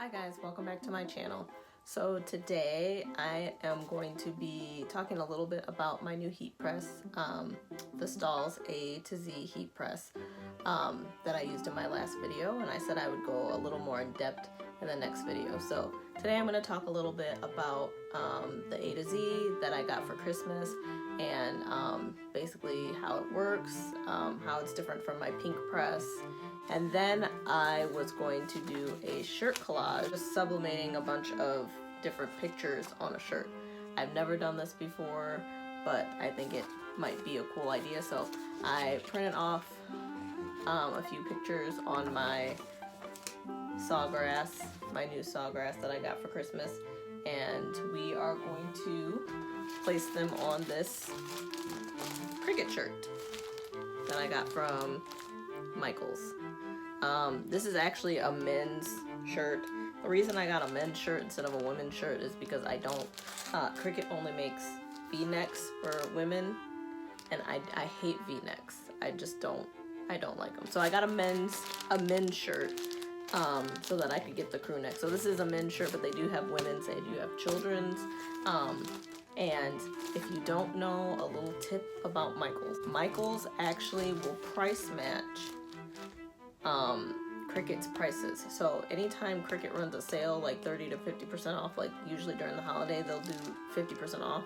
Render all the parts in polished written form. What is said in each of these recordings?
Hi guys, welcome back to my channel. So today I am going to be talking a little bit about my new heat press, the Stahls A to Z heat press that I used in my last video, and I said I would go a little more in depth in the next video. So today I'm going to talk a little bit about the A to Z that I got for Christmas, and basically how it works, how it's different from my pink press. And then I was going to do a shirt collage, just sublimating a bunch of different pictures on a shirt. I've never done this before, but I think it might be a cool idea. So I printed off a few pictures on my sawgrass, my new sawgrass that I got for Christmas, and we are going to place them on this cricket shirt that I got from Michael's. This is actually a men's shirt. The reason I got a men's shirt instead of a women's shirt is because I don't, Cricut only makes V-necks for women, and I hate V-necks. I don't like them. So I got a men's shirt so that I could get the crew neck. So this is a men's shirt, but they do have women's, they do have children's. And if you don't know, a little tip about Michael's actually will price match Cricut's prices. So anytime Cricut runs a sale, like 30 to 50% off, like usually during the holiday they'll do 50% off,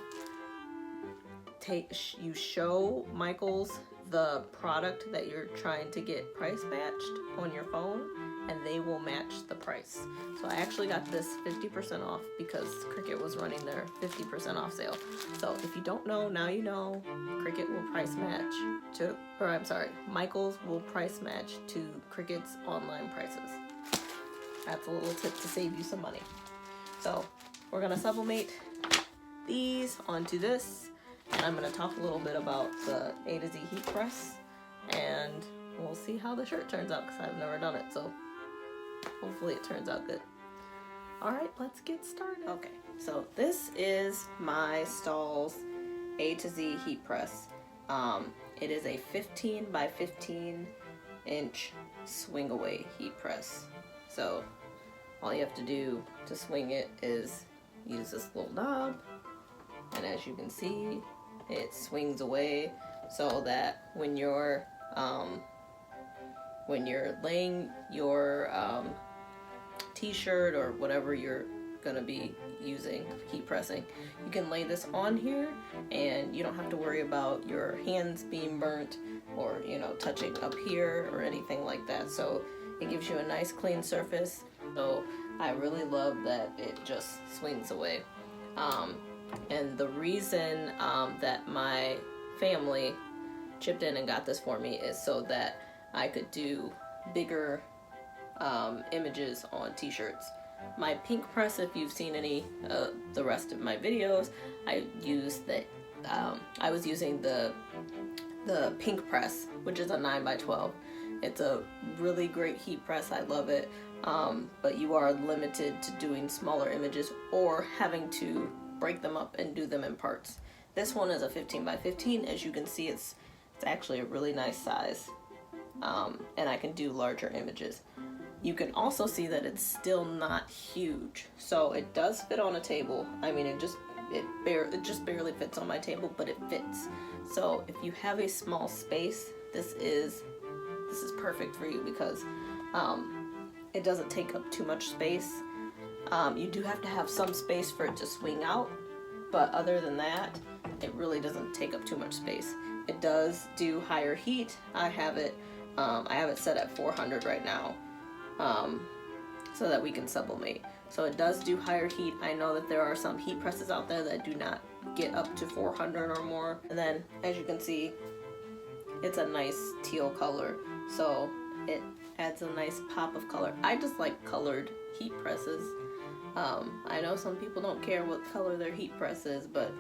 you show Michael's the product that you're trying to get price matched on your phone, and they will match the price. So I actually got this 50% off because Cricut was running their 50% off sale. So if you don't know, now you know. Cricut will price match to, or I'm sorry, Michael's will price match to Cricut's online prices. That's a little tip to save you some money. So we're gonna sublimate these onto this, and I'm gonna talk a little bit about the A to Z heat press, and we'll see how the shirt turns out because I've never done it, so hopefully it turns out good. Alright, let's get started. Okay, so this is my Stahls A to Z heat press. It is a 15 by 15 inch swing away heat press. So all you have to do to swing it is use this little knob, and as you can see, it swings away so that when you're laying your t-shirt or whatever you're gonna be using, heat pressing, you can lay this on here and you don't have to worry about your hands being burnt or, you know, touching up here or anything like that. So it gives you a nice clean surface. So I really love that it just swings away. And the reason that my family chipped in and got this for me is so that I could do bigger images on t-shirts. My pink press, if you've seen any the rest of my videos, I was using the pink press, which is a 9x12. It's a really great heat press. I love it, but you are limited to doing smaller images or having to break them up and do them in parts. This one is a 15 by 15. As you can see, it's actually a really nice size, and I can do larger images. You can also see that it's still not huge, so it does fit on a table. I mean, it just barely fits on my table, but it fits. So if you have a small space, this is perfect for you because it doesn't take up too much space. You do have to have some space for it to swing out, but other than that, it really doesn't take up too much space. It does do higher heat. I have it set at 400 right now, so that we can sublimate. So it does do higher heat. I know that there are some heat presses out there that do not get up to 400 or more. And then, as you can see, it's a nice teal color, so it adds a nice pop of color. I just like colored heat presses. I know some people don't care what color their heat press is, but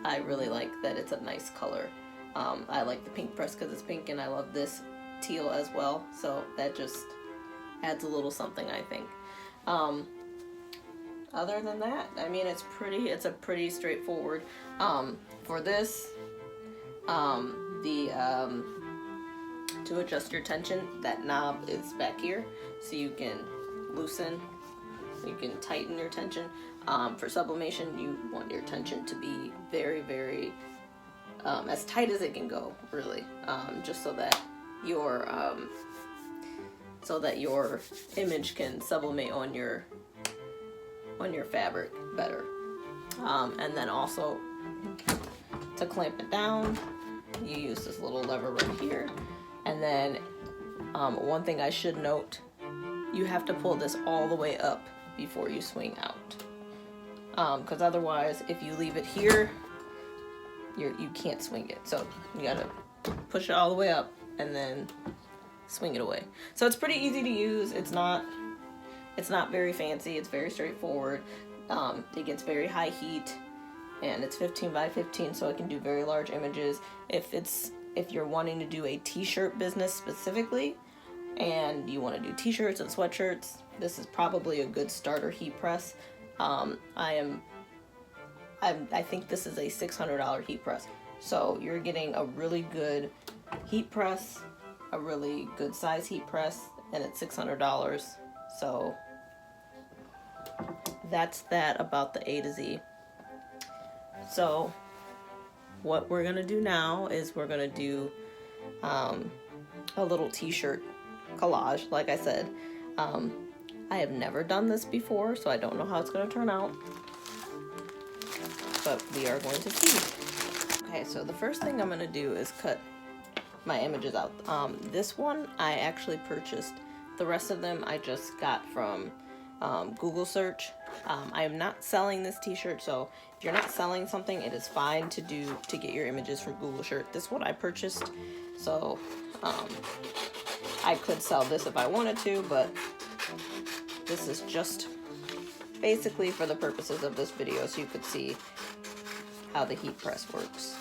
I really like that it's a nice color. I like the pink press because it's pink, and I love this teal as well, so that just adds a little something, I think. Other than that, I mean, it's a pretty straightforward. For this, to adjust your tension, that knob is back here, so you can loosen You can tighten your tension. For sublimation, you want your tension to be very, very as tight as it can go, really, just so that your image can sublimate on your fabric better. And then also to clamp it down, you use this little lever right here. And then one thing I should note, you have to pull this all the way up before you swing out. Because otherwise, if you leave it here, you can't swing it. So you gotta push it all the way up and then swing it away. So it's pretty easy to use. It's not very fancy. It's very straightforward. It gets very high heat, and it's 15 by 15, so it can do very large images. If you're wanting to do a t-shirt business specifically, and you want to do t-shirts and sweatshirts, this is probably a good starter heat press. I think this is a $600 heat press. So you're getting a really good heat press, a really good size heat press, and it's $600. So that's that about the A to Z. So what we're gonna do now is we're gonna do a little t-shirt collage. Like I said, I have never done this before, so I don't know how it's gonna turn out, but we are going to see. Okay, so the first thing I'm gonna do is cut my images out. This one I actually purchased. The rest of them I just got from Google search. I am not selling this t-shirt, so if you're not selling something, it is fine to get your images from Google shirt. This one I purchased, so I could sell this if I wanted to, but this is just basically for the purposes of this video, so you could see how the heat press works.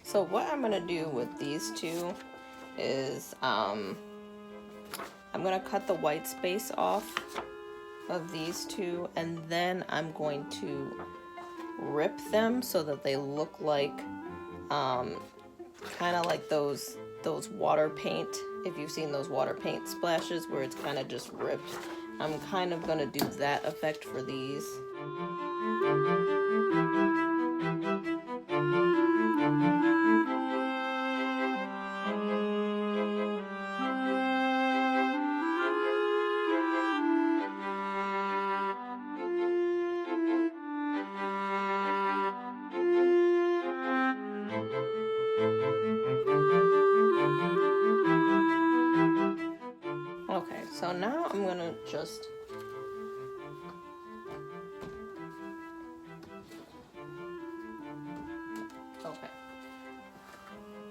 So what I'm gonna do with these two is I'm gonna cut the white space off of these two, and then I'm going to rip them so that they look like kind of like those water paint, if you've seen those water paint splashes where it's kind of just ripped. I'm kind of gonna do that effect for these. Okay, so now I'm gonna just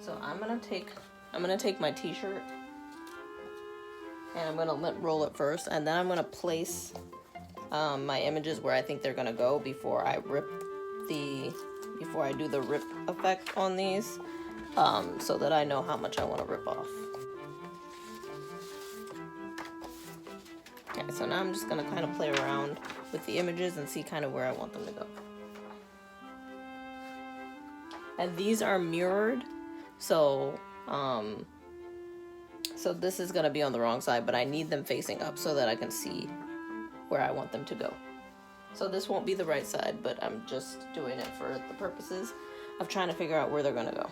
so I'm gonna take my t-shirt and I'm gonna roll it first, and then I'm gonna place my images where I think they're gonna go before I do the rip effect on these, so that I know how much I want to rip off. Okay, so now I'm just gonna kind of play around with the images and see kind of where I want them to go. And these are mirrored, so so this is gonna be on the wrong side, but I need them facing up so that I can see where I want them to go. So this won't be the right side, but I'm just doing it for the purposes of trying to figure out where they're gonna go.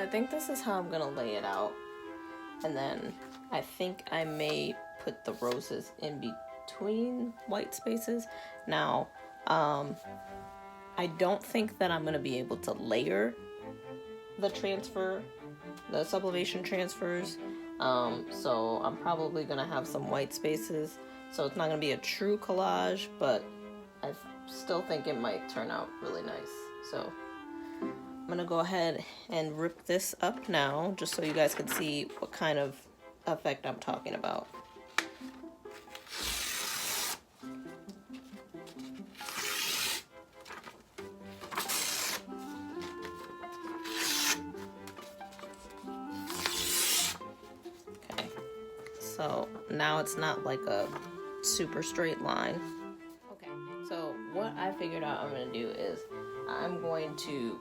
think this is how I'm gonna lay it out. And then I think I may put the roses in between white spaces. Now, I don't think that I'm gonna be able to layer the sublimation transfers. So I'm probably gonna have some white spaces. So it's not gonna be a true collage, but I still think it might turn out really nice. So I'm gonna go ahead and rip this up now, just so you guys can see what kind of effect I'm talking about. Okay, so now it's not like a super straight line. Okay, so what I figured out I'm gonna do is I'm going to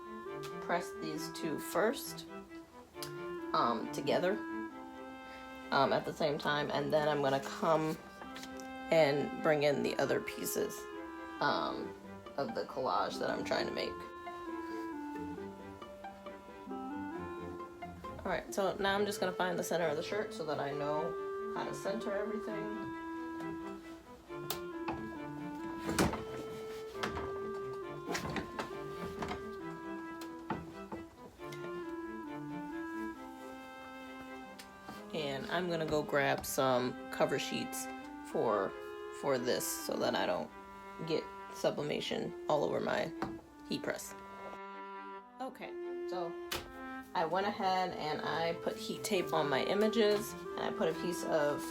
press these two first together at the same time, and then I'm gonna come and bring in the other pieces of the collage that I'm trying to make. Alright, so now I'm just gonna find the center of the shirt so that I know how to center everything. And I'm gonna go grab some cover sheets for this so that I don't get sublimation all over my heat press. Okay, so I went ahead and I put heat tape on my images, and I put a piece of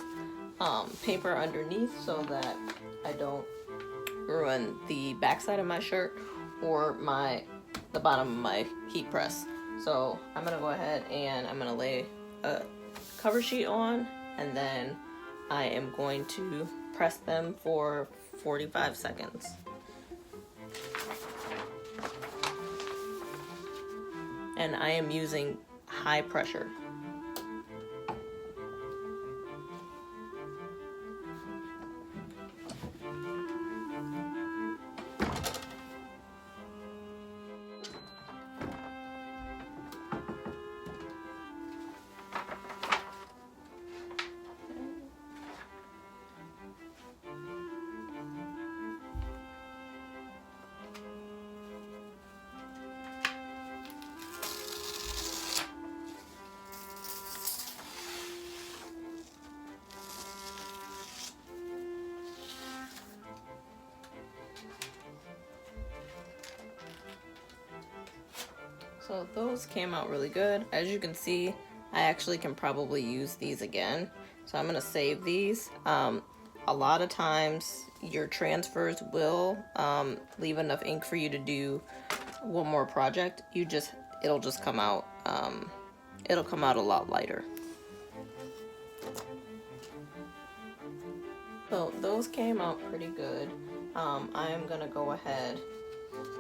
paper underneath so that I don't ruin the backside of my shirt or the bottom of my heat press. So I'm gonna go ahead and I'm gonna lay a cover sheet on, and then I am going to press them for 45 seconds. And I am using high pressure. So those came out really good. As you can see, I actually can probably use these again. So I'm gonna save these. A lot of times your transfers will leave enough ink for you to do one more project. It'll just come out, it'll come out a lot lighter. So those came out pretty good. I am gonna go ahead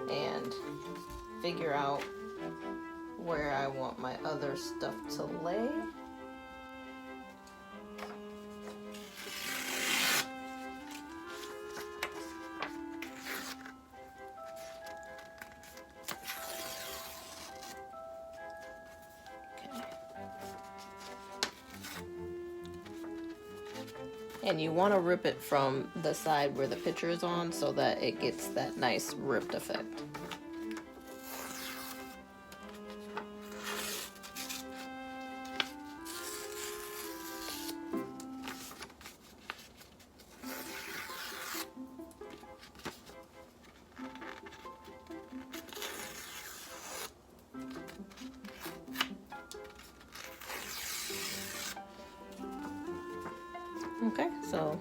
and figure out where I want my other stuff to lay. And you want to rip it from the side where the picture is on so that it gets that nice ripped effect. Okay, so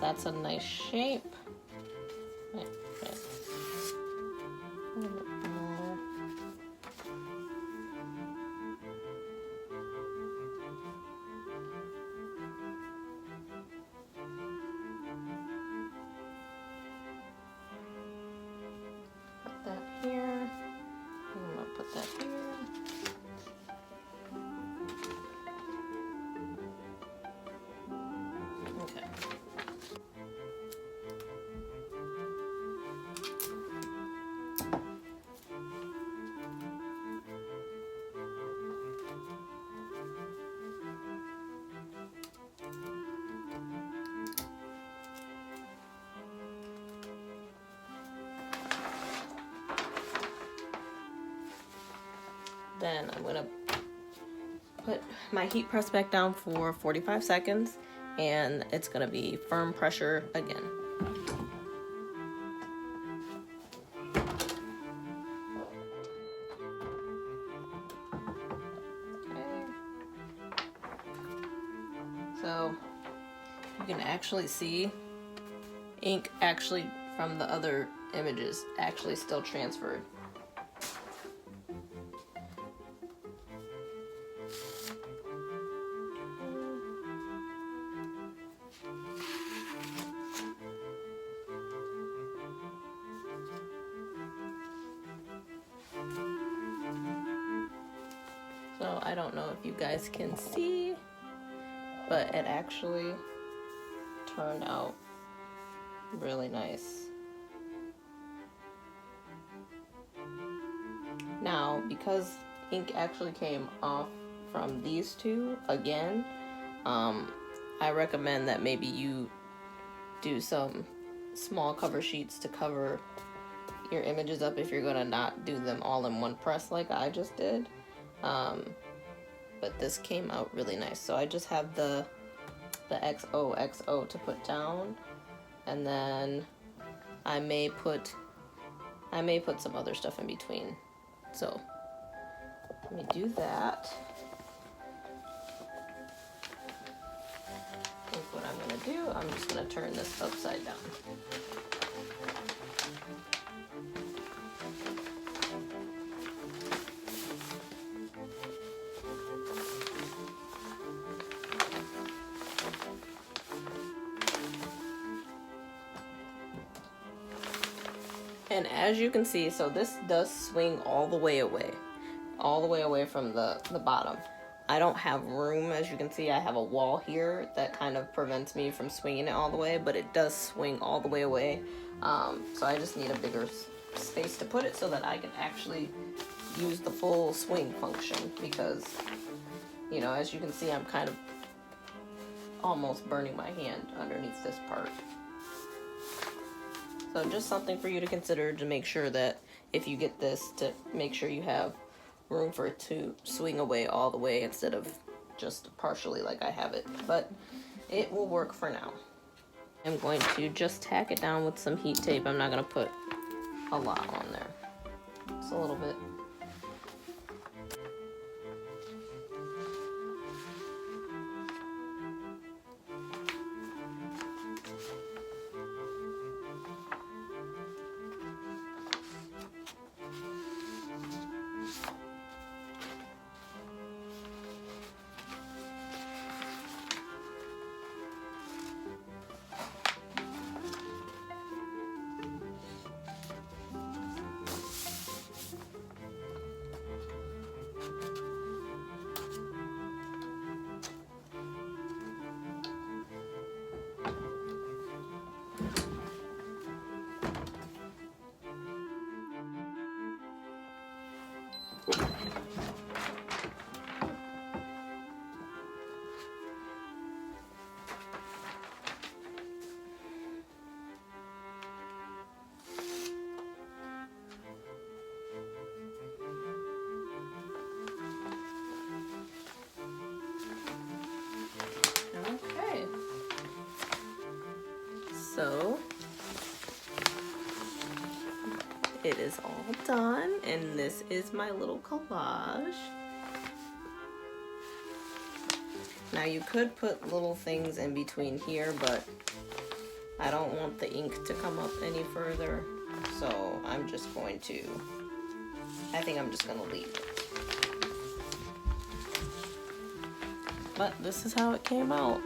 that's a nice shape. Right. A little bit more. Put that here. I'm gonna put that here. Then I'm gonna put my heat press back down for 45 seconds, and it's gonna be firm pressure again. Okay. So you can actually see ink actually from the other images actually still transferred. So I don't know if you guys can see, but it actually turned out really nice. Now, because ink actually came off from these two again, I recommend that maybe you do some small cover sheets to cover your images up if you're gonna not do them all in one press like I just did. But this came out really nice. So I just have the XOXO to put down, and then I may put some other stuff in between. So let me do that. I think what I'm gonna do, I'm just gonna turn this upside down. And as you can see, so this does swing all the way away from the bottom. I don't have room, as you can see, I have a wall here that kind of prevents me from swinging it all the way, but it does swing all the way away. So I just need a bigger space to put it so that I can actually use the full swing function, because, you know, as you can see, I'm kind of almost burning my hand underneath this part. So just something for you to consider, to make sure that if you get this, to make sure you have room for it to swing away all the way instead of just partially like I have it. But it will work for now. I'm going to just tack it down with some heat tape. I'm not going to put a lot on there. Just a little bit. Okay. So it is all done, and this is my little collage. Now you could put little things in between here, but I don't want the ink to come up any further, so I'm just going to, I think I'm just gonna leave it. But this is how it came out.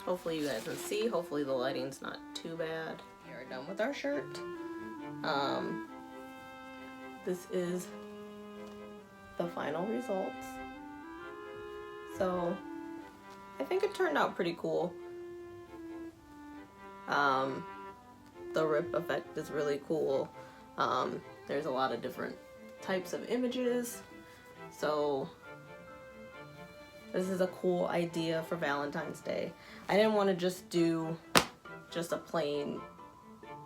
Hopefully you guys can see. Hopefully the lighting's not too bad. We are done with our shirt. This is the final results. So I think it turned out pretty cool. The rip effect is really cool. There's a lot of different types of images, so this is a cool idea for Valentine's Day. I didn't want to just do just a plain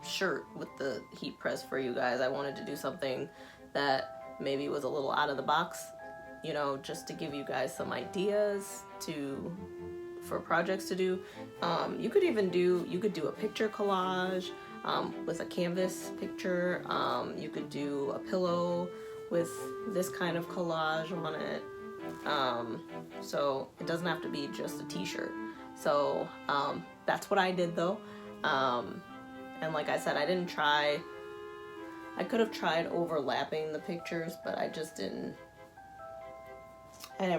shirt with the heat press for you guys. I wanted to do something that maybe was a little out of the box, you know, just to give you guys some ideas for projects to do. You could do a picture collage with a canvas picture. You could do a pillow with this kind of collage on it. So it doesn't have to be just a t-shirt. So that's what I did though. And like I said, I could have tried overlapping the pictures, but I didn't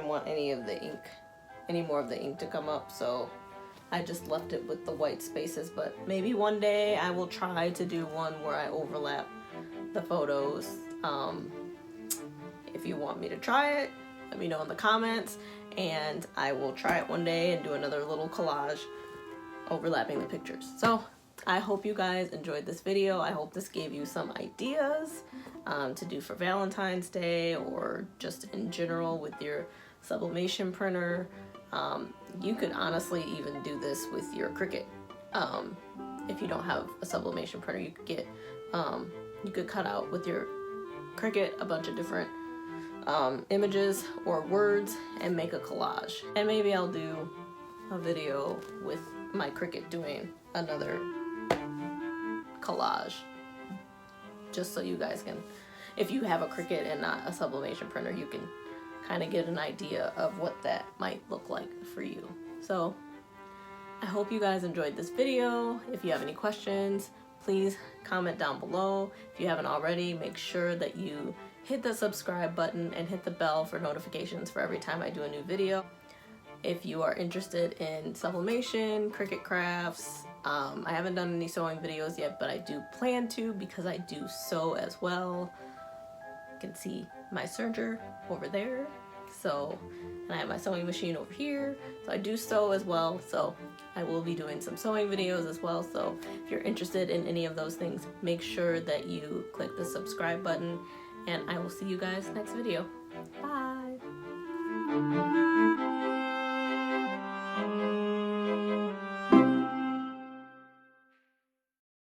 want any more of the ink to come up, so I just left it with the white spaces. But maybe one day I will try to do one where I overlap the photos. If you want me to try it, let me know in the comments, and I will try it one day and do another little collage overlapping the pictures. So I hope you guys enjoyed this video. I hope this gave you some ideas to do for Valentine's Day, or just in general with your sublimation printer. You could honestly even do this with your Cricut. If you don't have a sublimation printer, you could get you could cut out with your Cricut a bunch of different images or words and make a collage. And maybe I'll do a video with my Cricut doing another collage, just so you guys can, if you have a Cricut and not a sublimation printer, you can kind of get an idea of what that might look like for you. So I hope you guys enjoyed this video. If you have any questions, please comment down below. If you haven't already, make sure that you hit the subscribe button and hit the bell for notifications for every time I do a new video. If you are interested in sublimation, Cricut crafts, I haven't done any sewing videos yet, but I do plan to, because I do sew as well. You can see my serger over there. So, and I have my sewing machine over here. So I do sew as well. So I will be doing some sewing videos as well. So if you're interested in any of those things, make sure that you click the subscribe button, and I will see you guys next video. Bye.